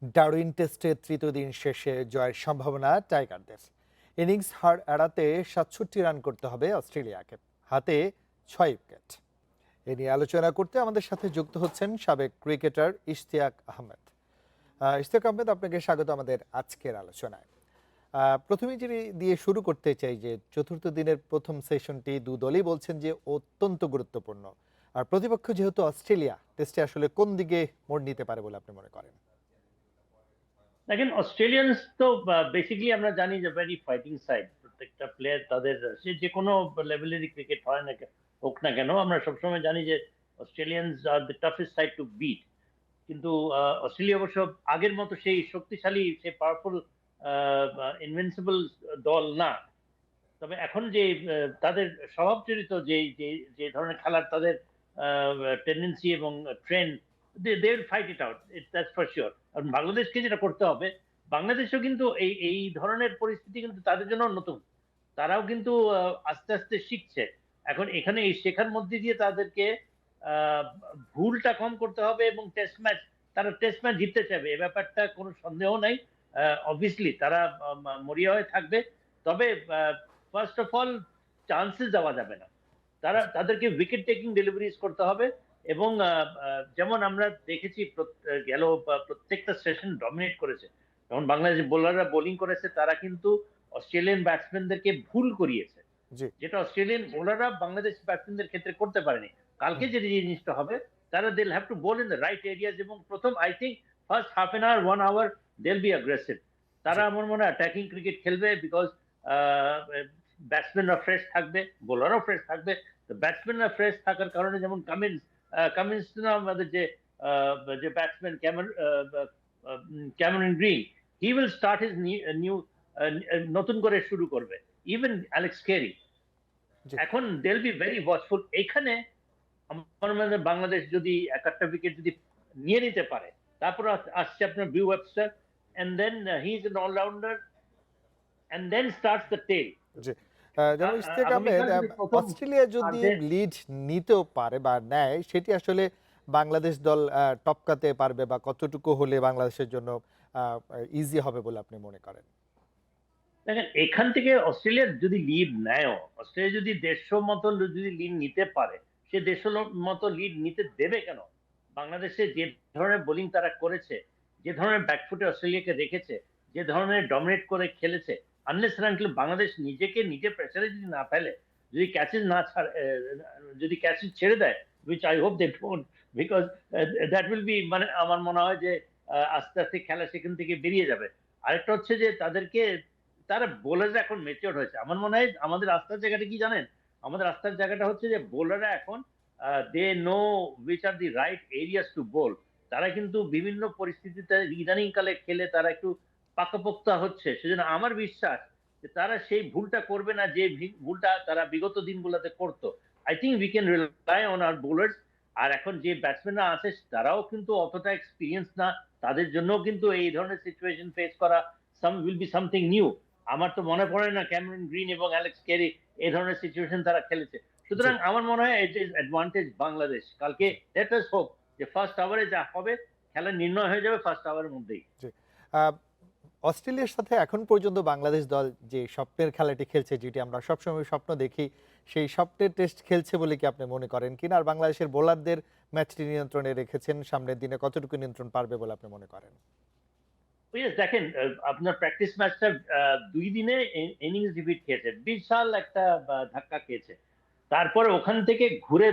Darwin টেস্টে তৃতীয় দিন শেষে জয়ের সম্ভাবনা টাইগারদের। ইনিংস হার এড়াতে ৬৭ রান করতে হবে অস্ট্রেলিয়াকে, হাতে ৬ উইকেট। এ নিয়ে আলোচনা করতে আমাদের সাথে যুক্ত হচ্ছেন সাবেক ক্রিকেটার ইশতিয়াক আহমেদ। ইশতিয়াক আহমেদ, আপনাকে স্বাগত আমাদের আজকের আলোচনায়। প্রথমে যদি দিয়ে শুরু করতে চাই যে চতুর্থ দিনের প্রথম সেশনটি দু দলই বলছেন যে অত্যন্ত গুরুত্বপূর্ণ, আর প্রতিপক্ষ যেহেতু অস্ট্রেলিয়া, টেস্টে আসলে কোন দিকে মোড় নিতে পারে বলে আপনি মনে করেন? দেখেন, অস্ট্রেলিয়ানস তো বেসিক্যালি আমরা জানি যে ভেরি ফাইটিং সাইড। প্রত্যেকটা প্লেয়ার তাদের সে যে কোনো লেভেলেরই ক্রিকেট হয় না হোক না কেন, আমরা সবসময় জানি যে Australians are the toughest side to beat. কিন্তু অস্ট্রেলিয়া অবশ্য আগের মতো সেই শক্তিশালী, সেই পাওয়ারফুল, ইনভিনসিবল দল না। তবে এখন যে তাদের স্বভাবচরিত যে যে যে ধরনের খেলার তাদের টেন্ডেন্সি এবং trend, they will fight it out, that's for sure. আর বাংলাদেশকে যেটা করতে হবে, বাংলাদেশও কিন্তু এই এই ধরনের পরিস্থিতি কিন্তু তাদের জন্য নতুন। তারাও কিন্তু আস্তে আস্তে শিখছে। এখন এখানে এই শেখার মধ্যে দিয়ে তাদেরকে আহ, ভুলটা কম করতে হবে এবং তারা টেস্ট ম্যাচ জিততে চাইবে, এ ব্যাপারটা কোনো সন্দেহ নাই। অবভিয়াসলি তারা মরিয়া হয়ে থাকবে। তবে ফার্স্ট অফ অল, চান্সেস দেওয়া যাবে না। তাদেরকে উইকেট টেকিং ডেলিভারিজ করতে হবে। এবং যেমন আমরা দেখেছি গেল প্রত্যেকটা সেশন ডমিনেট করেছে। যখন বাংলাদেশ বোলাররা বোলিং করেছে, তারা কিন্তু অস্ট্রেলিয়ান ব্যাটসম্যানদেরকে ভুল করিয়েছে, জি। যেটা অস্ট্রেলিয়ান বোলাররা বাংলাদেশ ব্যাটসম্যানদের ক্ষেত্রে করতে পারেনি। কালকে হুম। যে জিনিসটা হবে, তারা they'll have to bowl in the right areas. এবং প্রথম I think first half an hour 1 hour they'll be aggressive. জি। তারা আমার মনে হয় অ্যাটাকিং ক্রিকেট খেলবে, বিকজ ব্যাটসম্যানরা ফ্রেশ থাকবে, বোলারও ফ্রেশ থাকবে। তো ব্যাটসম্যানরা ফ্রেশ থাকার কারণে, যেমন কামিন্স না আমাদের যে যে batsman Cameron Green, he will start his new, নতুন করে শুরু করবে। Even Alex Carey. জি। এখন দেল বি ভেরি ওয়াচফুল এখানে। আমার মনে হয় বাংলাদেশ যদি এক একটা উইকেট যদি নিয়ে নিতে পারে, তারপর আসছে আপনার Beau Webster, and then he is an allrounder, and then starts the tail. জি। যেমন ইশতিয়াক আহমেদ, আগামীকাল যদি প্রথম অস্ট্রেলিয়া আর যদি লিড নিতেও পারে বা নেয়, সেটি আসলে বাংলাদেশ দল টপকাতে পারবে বা কতটুকু হলে বাংলাদেশের জন্য ইজি হবে বলে আপনি মনে করেন? দেখেন, এখান থেকে অস্ট্রেলিয়া যদি লিড নেয়, অস্ট্রেলিয়া যদি 150 মতো যদি লিড নিতে পারে, সে 150 মতো লিড নিতে দেবে কেন? বাংলাদেশে যে ধরনের বোলিং তারা করেছে, যে ধরনের ব্যাকফুটে অস্ট্রেলিয়াকে রেখেছে, যে ধরনের ডমিনেট করে খেলেছে, আনলেস আনটিল বাংলাদেশ নিজেকে নিজে প্রেসারে যদি না ফেলে, যদি ক্যাচেস না ছাড়ে, যদি ক্যাচেস ছেড়ে দেয়, which I hope they don't, because that will be, মানে আমার মনে হয় যে আস্তে আস্তে খেলা সেখান থেকে বেরিয়ে যাবে। আরেকটা হচ্ছে যে তারা বোলাররা এখন মেচিওর হয়েছে। আমার মনে হয় আমাদের আস্থার জায়গাটা কি জানেন? আমাদের আস্থার জায়গাটা হচ্ছে যে বোলাররা এখন they know which are the right areas to bowl. তারা কিন্তু বিভিন্ন পরিস্থিতিতে ইদানিং কালে খেলে তারা একটু পাকাপোক্তা হচ্ছে। সেজন্য আমার বিশ্বাস যে তারা সেই ভুলটা করবে না, যে ভুলটা তারা বিগত দিনগুলোতে করতো। I think we can rely on our bowlers. আর এখন যে ব্যাটসম্যানরা আছে, তারাও কিন্তু অতটা এক্সপিরিয়েন্স না। তাদের জন্য কিন্তু এই ধরনের সিচুয়েশন ফেস করা উইল বি সামথিং নিউ। আমার তো মনে পড়ে না ক্যামেরন গ্রিন এবং অ্যালেক্স ক্যারি এই ধরনের সিচুয়েশন তারা খেলেছে। জি। সুতরাং আমার মনে হয় ইট ইজ অ্যাডভান্টেজ বাংলাদেশ। কালকে জি। লেট আস হোপ যে ফার্স্ট আওয়ারে যা হবে, খেলা নির্ণয় হয়ে যাবে ফার্স্ট আওয়ারের মধ্যেই। জি। আহ, অস্ট্রেলিয়ার সাথে এখন পর্যন্ত বাংলাদেশ দল যে স্বপ্নের খেলাটি খেলছে, যেটি আমরা সবসময় স্বপ্ন দেখি, সেই স্বপ্নের টেস্ট খেলছে বলে কি আপনি মনে করেন কিনা? আর বাংলাদেশের বোলারদের ম্যাচটি নিয়ন্ত্রণে রেখেছেন, সামনের দিনে কতটুকু নিয়ন্ত্রণ পারবে বলে আপনি মনে করেন? Yes, দেখেন, আপনার প্র্যাকটিস ম্যাচটা 2 দিনে ইনিংস ডিফিট খেয়েছে, বিশাল একটা ধাক্কা খেয়েছে। তারপরে ওখান থেকে ঘুরে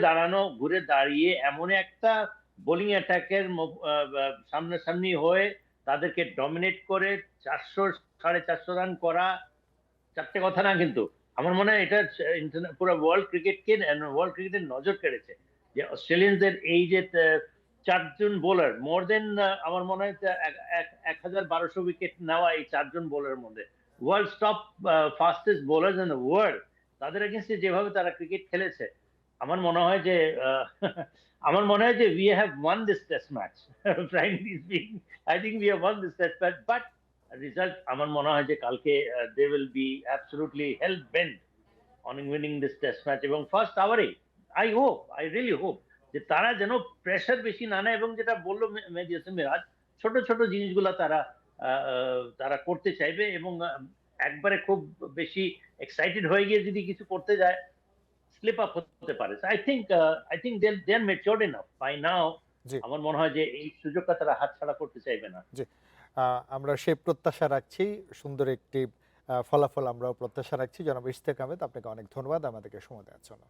দাঁড়িয়ে এমন একটা বোলিং অ্যাটাকের সামনাসামনি হয়ে তাদেরকে ডমিনেট করে 400 450 রান করা চারটে কথা না কিন্তু। আমার মনে হয় এটা পুরো ওয়ার্ল্ড ক্রিকেটের নজর কেড়েছে যে অস্ট্রেলিয়ানদের এই যে চারজন বোলার, মোর দেন, আমার মনে হয় 1,1200 উইকেট নেওয়া এই চারজন বোলারের মধ্যে world top fastest bowler in the world. তাদের এগেনস্টে যেভাবে তারা ক্রিকেট খেলেছে, আমার মনে হয় যে আমার মনে হয় যে we have won this test match. Frankly speaking, I think we have won this test match, but result আমার মনে হয় যে কালকে they will be absolutely hell bent on winning this test match. এবং ফার্স্ট আওয়ারে আই রিয়েলি হোপ যে তারা যেন প্রেশার বেশি না নেয়। এবং যেটা বললো মেহেদী হাসান মিরাজ, ছোট ছোট জিনিসগুলা তারা করতে চাইবে, এবং একবারে খুব বেশি এক্সাইটেড হয়ে গিয়ে যদি কিছু করতে যায় স্লিপ আপ হতে পারে। I think they are matured enough by now. জি। আমার মনে হয় যে এই সুযোগটা তারা হাতছাড়া করতে চাইবে না। জি। আমরা সেই প্রত্যাশা রাখছি। সুন্দর একটি ফলাফল আমরাও প্রত্যাশা রাখছি। জনাব ইশতিয়াক আহমেদ, আপনাকে অনেক ধন্যবাদ আমাদেরকে সময় দেওয়ার জন্য।